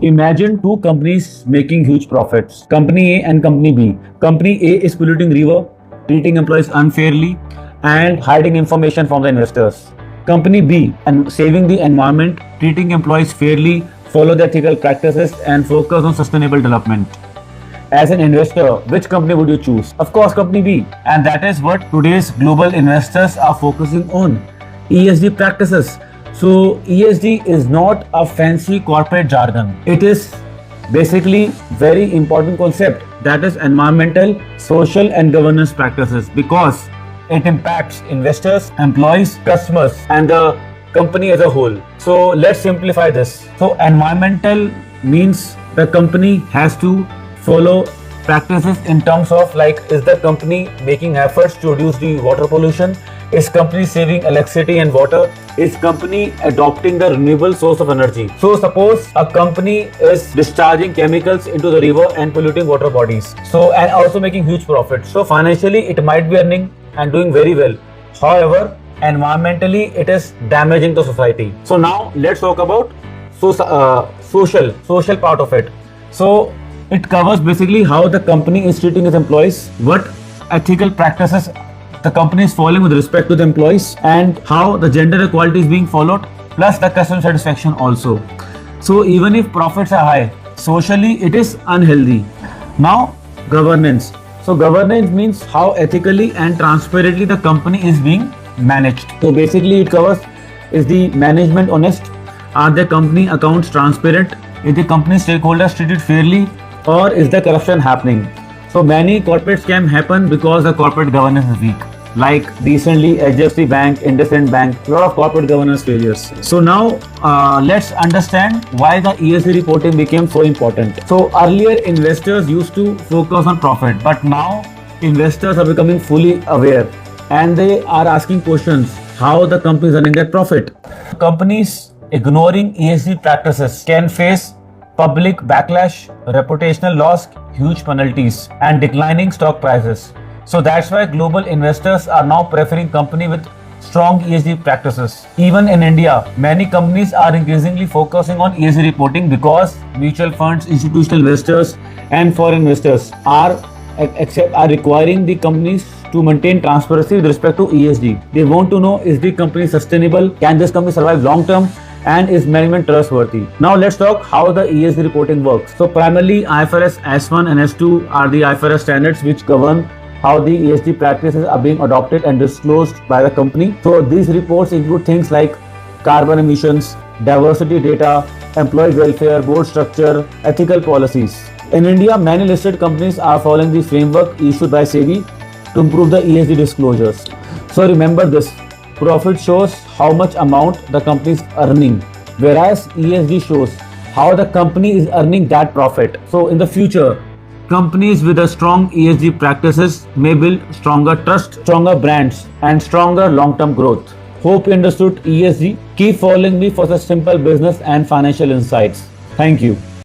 Imagine two companies making huge profits. Company A and Company B. Company A is polluting river, treating employees unfairly, and hiding information from the investors. Company B and saving the environment, treating employees fairly, follow the ethical practices, and focus on sustainable development. As an investor, which company would you choose? Of course, Company B. And that is what today's global investors are focusing on. ESG practices. So, ESG is not a fancy corporate jargon. It is basically very important concept, that is environmental, social and governance practices, because it impacts investors, employees, customers and the company as a whole. So let's simplify this. So environmental means the company has to follow practices in terms of, like, is the company making efforts to reduce the water pollution? Is company saving electricity and water? Is company adopting the renewable source of energy? So suppose a company is discharging chemicals into the river and polluting water bodies, so and also making huge profits. So financially it might be earning and doing very well. However, environmentally it is damaging the society. So now let's talk about social part of it. So it covers basically how the company is treating its employees, what ethical practices the company is following with respect to the employees, and how the gender equality is being followed, plus the customer satisfaction also. So even if profits are high, socially it is unhealthy. Now governance. So governance means how ethically and transparently the company is being managed. So basically it covers, is the management honest? Are the company accounts transparent? Is the company stakeholders treated fairly? Or is the corruption happening? So many corporate scams happen because the corporate governance is weak. Like recently HDFC Bank, IndusInd Bank, a lot of corporate governance failures. So now let's understand why the ESG reporting became so important. So earlier investors used to focus on profit, but now investors are becoming fully aware and they are asking questions how the company is earning that profit. Companies ignoring ESG practices can face public backlash, reputational loss, huge penalties, and declining stock prices. So that's why global investors are now preferring companies with strong ESG practices. Even in India, many companies are increasingly focusing on ESG reporting because mutual funds, institutional investors, and foreign investors are requiring the companies to maintain transparency with respect to ESG. They want to know, is the company sustainable? Can this company survive long term? And is management trustworthy? Now let's talk how the ESG reporting works. So primarily IFRS S1 and S2 are the IFRS standards which govern how the ESG practices are being adopted and disclosed by the company. So these reports include things like carbon emissions, diversity data, employee welfare, board structure, ethical policies. In India, many listed companies are following the framework issued by SEBI to improve the ESG disclosures. So remember this, profit shows how much amount the company is earning, whereas ESG shows how the company is earning that profit. So in the future, companies with a strong ESG practices may build stronger trust, stronger brands, and stronger long-term growth. Hope you understood ESG. Keep following me for such simple business and financial insights. Thank you.